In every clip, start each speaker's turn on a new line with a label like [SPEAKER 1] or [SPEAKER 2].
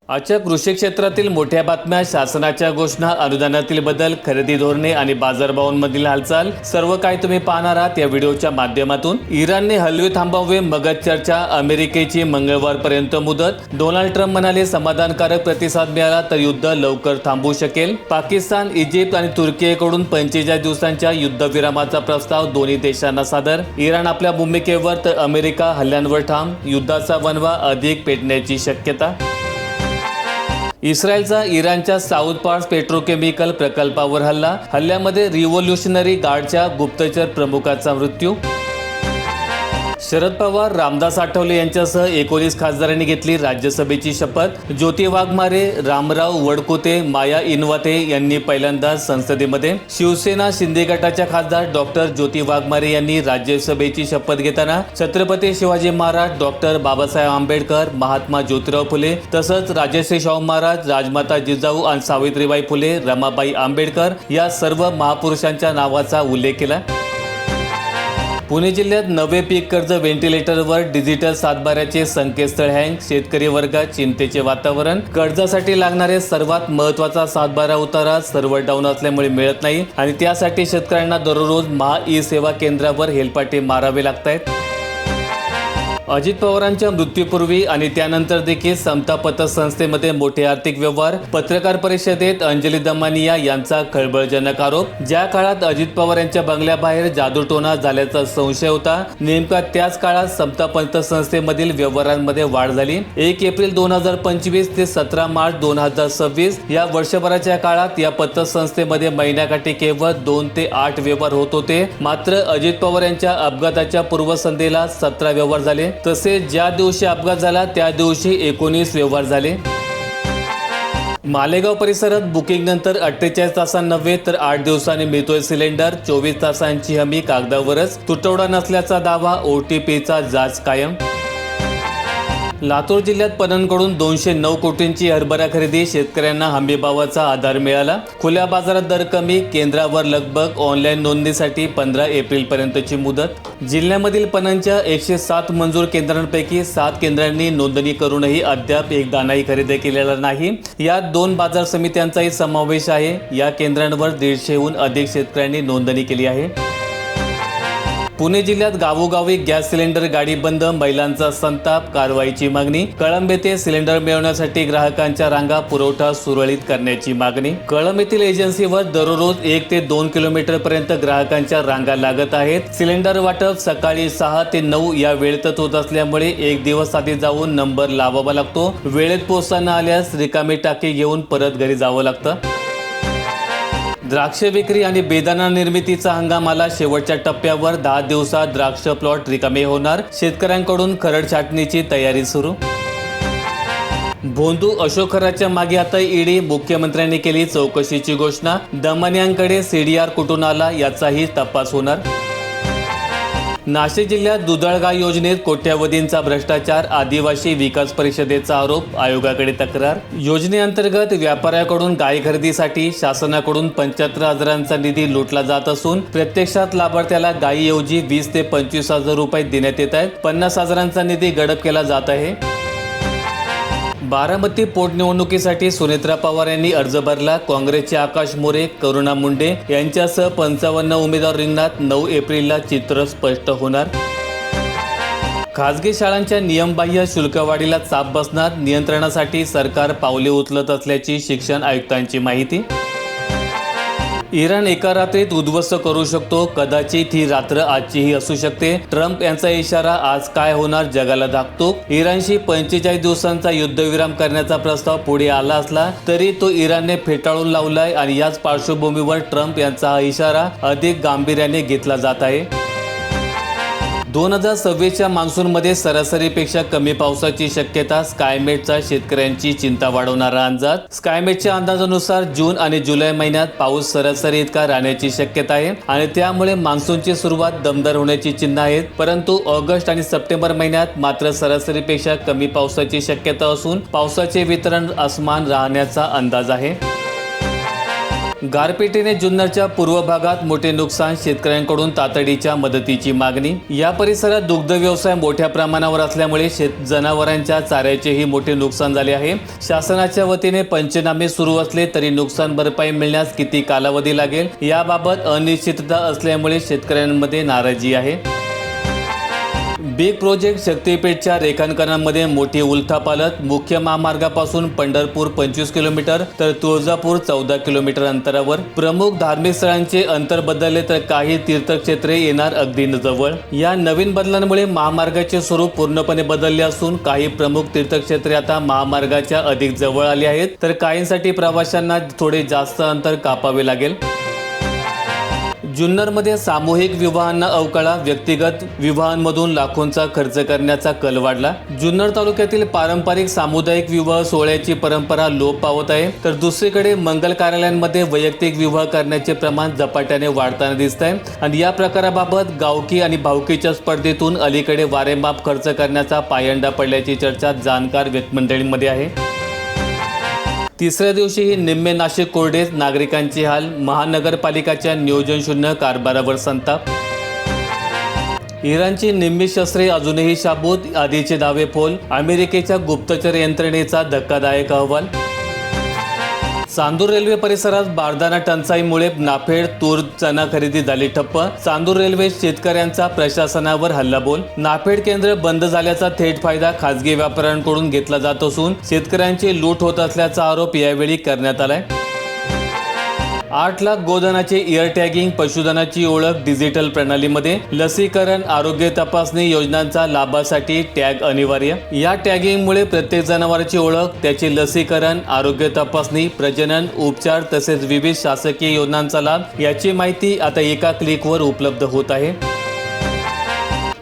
[SPEAKER 1] आजच्या कृषी क्षेत्रातील मोठ्या बातम्या, शासनाच्या घोषणा, अनुदानातील बदल, खरेदी धोरणे आणि बाजारभावांमधील हालचाल सर्व काही तुम्ही पाहणार आहात या व्हिडिओच्या माध्यमातून। इराणने हल्ले थांबवावे, मगच चर्चा, अमेरिकेची मंगळवारपर्यंत मुदत। डोनाल्ड ट्रम्प म्हणाले समाधानकारक प्रतिसाद मिळाला तर युद्ध लवकर थांबू शकेल। पाकिस्तान, इजिप्त आणि तुर्कीकडून 45 दिवसांच्या युद्धविरामाचा प्रस्ताव दोन्ही देशांना सादर। इराण आपल्या भूमिकेवर तर अमेरिका हल्ल्यांवर ठाम, युद्धाचा वणवा अधिक पेटण्याची शक्यता। इस्रायलचा इराणच्या साऊथ पार्ट्स पेट्रोकेमिकल प्रकल्पावर हल्ल्यामध्ये रिव्होल्युशनरी गार्डच्या गुप्तचर प्रमुखाचा मृत्यू। शरद पवार, रामदास आठवले यांच्यासह 19 खासदारांनी घेतली राज्यसभेची शपथ। ज्योती वाघमारे, रामराव वडकुते, माया इनवाते यांनी पहिल्यांदाच संसदेमध्ये। शिवसेना शिंदे गटाच्या खासदार डॉक्टर ज्योती वाघमारे यांनी राज्यसभेची शपथ घेताना छत्रपती शिवाजी महाराज, डॉक्टर बाबासाहेब आंबेडकर, महात्मा ज्योतिराव फुले तसंच राजश्री शाहू महाराज, राजमाता जिजाऊ आणि सावित्रीबाई फुले, रमाबाई आंबेडकर या सर्व महापुरुषांच्या नावाचा उल्लेख केला। पुणे जिल्ह्यात नवे पीक कर्ज व्हेंटिलेटरवर डिजिटल सातबाऱ्याचे संकेतस्थळ हँग, शेतकरी वर्गात चिंतेचे वातावरण। कर्जासाठी लागणारे सर्वात महत्त्वाचा सातबारा उतारा सर्व्हर डाऊन असल्यामुळे मिळत नाही आणि त्यासाठी शेतकऱ्यांना दररोज महा ई सेवा केंद्रावर हेलपाटे मारावे लागतायत। अजित पवारांच्या मृत्यूपूर्वी आणि त्यानंतर देखील समता पतसंस्थेमध्ये मोठे आर्थिक व्यवहार। पत्रकार परिषदेत अंजली दमानिया यांचा खळबळजनक आरोप। ज्या काळात अजित पवार यांच्या बंगल्याबाहेर जादूटोणा झाल्याचा संशय होता, नेमका त्याच काळात समता पतसंस्थेमधील व्यवहारांमध्ये वाढ झाली। 1 एप्रिल 2025 ते 17 मार्च 2026 या वर्षभराच्या काळात या पतसंस्थेमध्ये महिन्याकाठी केवळ 2 ते 8 व्यवहार होत होते। मात्र अजित पवार यांच्या अपघाताच्या पूर्वसंध्येला 17 व्यवहार झाले। तसेच ज्या दिवशी अपघात झाला त्या दिवशी 19 व्यवहार झाले। मालेगाव परिसरात बुकिंग नंतर 48 तासांनव्हे तर 8 दिवसांनी मिळतोय सिलेंडर। 24 तासांची हमी कागदावरच, तुटवडा नसल्याचा दावा, OTPचा जाच कायम। लातूर जिल्ह्यात पणनकडून 209 कोटींची हरभरा खरेदी, शेतकऱ्यांना हमीभावाचा आधार मिळाला। खुल्या बाजारात दर कमी, केंद्रावर लगबग, ऑनलाईन नोंदणीसाठी 15 एप्रिल पर्यंतची मुदत। जिल्ह्यामधील पणनच्या 107 मंजूर केंद्रांपैकी 7 केंद्रांनी नोंदणी करूनही अद्याप एक दाणाही खरेदी केलेला नाही। यात 2 बाजार समित्यांचाही समावेश आहे। या केंद्रांवर 150हून अधिक शेतकऱ्यांनी नोंदणी केली आहे। पुणे जिल्ह्यात गावोगावी गॅस सिलेंडर गाडी बंद, महिलांचा संताप, कारवाईची मागणी। कळंब येथे सिलेंडर मिळवण्यासाठी ग्राहकांच्या रांगा, पुरवठा सुरळीत करण्याची मागणी। कळंब येथील एजन्सीवर दररोज 1 ते 2 किलोमीटर पर्यंत ग्राहकांच्या रांगा लागत आहेत। सिलेंडर वाटप सकाळी 6 ते 9 या वेळेतच होत असल्यामुळे एक दिवस आधी जाऊन नंबर लावावा लागतो। वेळेत पोहोचता न आल्यास रिकामी टाकी घेऊन परत घरी जावं लागतं। द्राक्ष विक्री आणि बेदाणा निर्मितीचा हंगाम आला शेवटच्या टप्प्यावर। 10 दिवसात द्राक्ष प्लॉट रिकामे होणार, शेतकऱ्यांकडून खरड छाटणीची तयारी सुरू। भोंदू अशोक खराच्या मागे आता ईडी, मुख्यमंत्र्यांनी केली चौकशीची घोषणा। दमानियांकडे CDR कुठून आला याचाही तपास होणार। नाशिक जिल्ह्यात दुधाळ गाय योजनेत कोट्यावधींचा भ्रष्टाचार, आदिवासी विकास परिषदेचा आरोप, आयोगाकडे तक्रार। योजनेअंतर्गत व्यापाऱ्याकडून गाय खरेदीसाठी शासनाकडून 75,000चा निधी लुटला जात असून प्रत्यक्षात लाभार्थ्याला गायीऐवजी 20 ते 25,000 रुपये देण्यात येत आहेत। 50,000चा निधी गडप केला जात आहे। बारामती पोटनिवडणुकीसाठी सुनेत्रा पवार यांनी अर्ज भरला। काँग्रेसचे आकाश मोरे, करुणा मुंडे यांच्यासह 55 उमेदवार रिंगणात। 9 एप्रिलला चित्र स्पष्ट होणार। खासगी शाळांच्या नियमबाह्य शुल्कवाढीला चाप बसणार, नियंत्रणासाठी सरकार पावले उचलत असल्याची शिक्षण आयुक्तांची माहिती। इराण एका रात्रीत उद्ध्वस्त करू शकतो, कदाचित ही रात्र आजचीही असू शकते। ट्रम्प यांचा इशारा, आज काय होणार जगाला दाखतो। इराणशी 45 दिवसांचा युद्धविराम करण्याचा प्रस्ताव पुढे आला असला तरी तो इराणने फेटाळून लावलाय आणि याच पार्श्वभूमीवर ट्रम्प यांचा हा इशारा अधिक गांभीर्याने घेतला जात आहे। 2026च्या मान्सूनमध्ये सरासरीपेक्षा कमी पावसाची शक्यता, स्कायमेटचा शेतकऱ्यांची चिंता वाढवणारा अंदाज। स्कायमेटच्या अंदाजानुसार जून आणि जुलै महिन्यात पाऊस सरासरी इतका राहण्याची शक्यता आहे आणि त्यामुळे मान्सूनची सुरुवात दमदार होण्याची चिन्ह आहेत। परंतु ऑगस्ट आणि सप्टेंबर महिन्यात मात्र सरासरीपेक्षा कमी पावसाची शक्यता असून पावसाचे वितरण असमान राहण्याचा अंदाज आहे। गारपिटीने जुन्नरच्या पूर्व भागात मोठे नुकसान, शेतकऱ्यांकडून तातडीच्या मदतीची मागणी। या परिसरात दुग्ध व्यवसाय मोठ्या प्रमाणावर असल्यामुळे जनावरांच्या चाऱ्याचेही मोठे नुकसान झाले आहे। शासनाच्या वतीने पंचनामे सुरू असले तरी नुकसान भरपाई मिळण्यास किती कालावधी लागेल याबाबत अनिश्चितता असल्यामुळे शेतकऱ्यांमध्ये नाराजी आहे। बिग प्रोजेक्ट शक्तीपीठच्या रेखांकनामध्ये मोठी उलथापालट। मुख्य महामार्गापासून पंढरपूर 25 किलोमीटर तर तुळजापूर 14 किलोमीटर अंतरावर। प्रमुख धार्मिक स्थळांचे अंतर बदलले तर काही तीर्थक्षेत्रे येणार अगदी जवळ। या नवीन बदलांमुळे महामार्गाचे स्वरूप पूर्णपणे बदलले असून काही प्रमुख तीर्थक्षेत्रे आता महामार्गाच्या अधिक जवळ आली आहेत, तर काहींसाठी प्रवाशांना थोडे जास्त अंतर कापावे लागेल। जुन्नरमध्ये सामूहिक विवाहांना अवकाळा। व्यक्तिगत विवाहांमधून लाखोंचा खर्च करण्याचा कल वाढला। जुन्नर तालुक्यातील पारंपरिक सामुदायिक विवाह सोहळ्याची परंपरा लोप पावत आहे, तर दुसरीकडे मंगल कार्यालयांमध्ये वैयक्तिक विवाह करण्याचे प्रमाण झपाट्याने वाढताना दिसत आहे। आणि या प्रकाराबाबत गावकी आणि भावकीच्या स्पर्धेतून अलीकडे वारेमाप खर्च करण्याचा पायंडा पडल्याची चर्चा जाणकार मंडळींमध्ये आहे। तिसऱ्या दिवशीही निम्मे नाशिक कोरडेच, नागरिकांचे हाल। महानगरपालिकाच्या नियोजन शून्य कारभारावर संताप। इराणची निम्मी शस्त्रे अजूनही शाबूत, आधीचे दावे फोल। अमेरिकेच्या गुप्तचर यंत्रणेचा धक्कादायक अहवाल। चांदूर रेल्वे परिसरात बारदाना टंचाईमुळे नाफेड तूर चणा खरेदी झाली ठप्प। चांदूर रेल्वे शेतकऱ्यांचा प्रशासनावर हल्लाबोल। नाफेड केंद्र बंद झाल्याचा थेट फायदा खासगी व्यापाऱ्यांकडून घेतला जात असून शेतकऱ्यांची लूट होत असल्याचा आरोप यावेळी करण्यात आलाय। 8 लाख गोधनाचे इयर टॅगिंग, पशुधनाची ओळख डिजिटल प्रणालीमध्ये। लसीकरण, आरोग्य तपासणी योजनांचा लाभासाठी टॅग अनिवार्य। या टॅगिंगमुळे प्रत्येक जनावरांची ओळख, त्याचे लसीकरण, आरोग्य तपासणी, प्रजनन, उपचार तसेच विविध शासकीय योजनांचा लाभ याची माहिती आता एका क्लिकवर उपलब्ध होत आहे।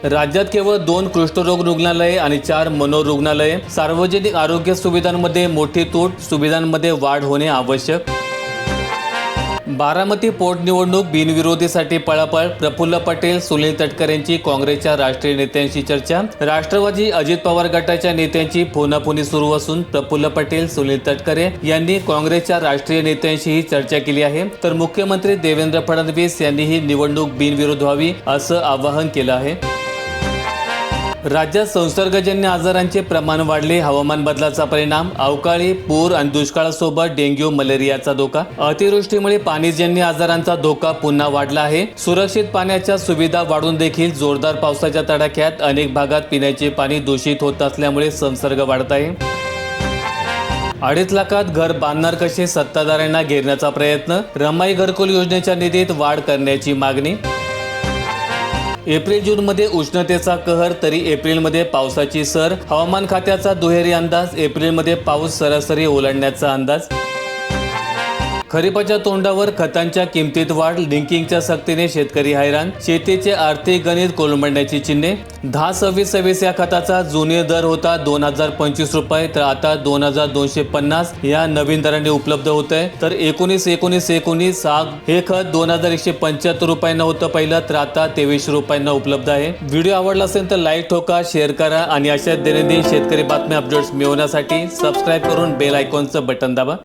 [SPEAKER 1] राज्यात केवळ 2 कुष्ठरोग रुग्णालये आणि 4 मनोरुग्णालये। सार्वजनिक आरोग्य सुविधांमध्ये मोठी तूट, सुविधांमध्ये वाढ होणे आवश्यक। बारामती पोटनिवडणूक बिनविरोधीसाठी पळापळ। प्रफुल्ल पटेल, सुनील तटकरे यांची काँग्रेसच्या राष्ट्रीय नेत्यांशी चर्चा। राष्ट्रवादी अजित पवार गटाच्या नेत्यांची फोनाफोनी सुरू असून प्रफुल्ल पटेल, सुनील तटकरे यांनी काँग्रेसच्या राष्ट्रीय नेत्यांशीही चर्चा केली आहे, तर मुख्यमंत्री देवेंद्र फडणवीस यांनीही निवडणूक बिनविरोध व्हावी असं आवाहन केलं आहे। राज्यात संसर्गजन्य आजारांचे प्रमाण वाढले। हवामान बदलाचा परिणाम, अवकाळी, पूर आणि दुष्काळासोबत डेंग्यू, मलेरियाचा धोका। अतिवृष्टीमुळे पाणीजन्य आजारांचा धोका पुन्हा वाढला आहे। सुरक्षित पाण्याच्या सुविधा वाढून देखील जोरदार पावसाच्या तडाख्यात अनेक भागात पिण्याचे पाणी दूषित होत असल्यामुळे संसर्ग वाढत आहे। 2.5 लाखात घर बांधणार कसे, सत्ताधाऱ्यांना घेरण्याचा प्रयत्न। रमाई घरकुल योजनेच्या निधीत वाढ करण्याची मागणी। एप्रिल-जूनमध्ये उष्णतेचा कहर, तरी एप्रिलमध्ये पावसाची सर। हवामान खात्याचा दुहेरी अंदाज, एप्रिलमध्ये पाऊस सरासरी ओलांडण्याचा अंदाज। खरीपाच्या तोंडावर खतांच्या किमतीत वाढ, लिंकिंगच्या सक्तीने शेतकरी हैराण। शेतीचे आर्थिक गणित कोलमडण्याची चिन्हे। 10-26-26 या खताचा जुने दर होता 2025 रुपये, तर आता 2250 या नवीन दराने उपलब्ध होत आहे। तर 19-19-19 हे खत 2175 रुपयांना होतं पहिलं, तर आता 2300 रुपयांना उपलब्ध आहे। व्हिडिओ आवडला असेल तर लाईक ठोका, शेअर करा आणि अशा दैनंदिन शेतकरी बातम्या अपडेट्स मिळवण्यासाठी सबस्क्राईब करून बेल आयकॉनचं बटन दाबा।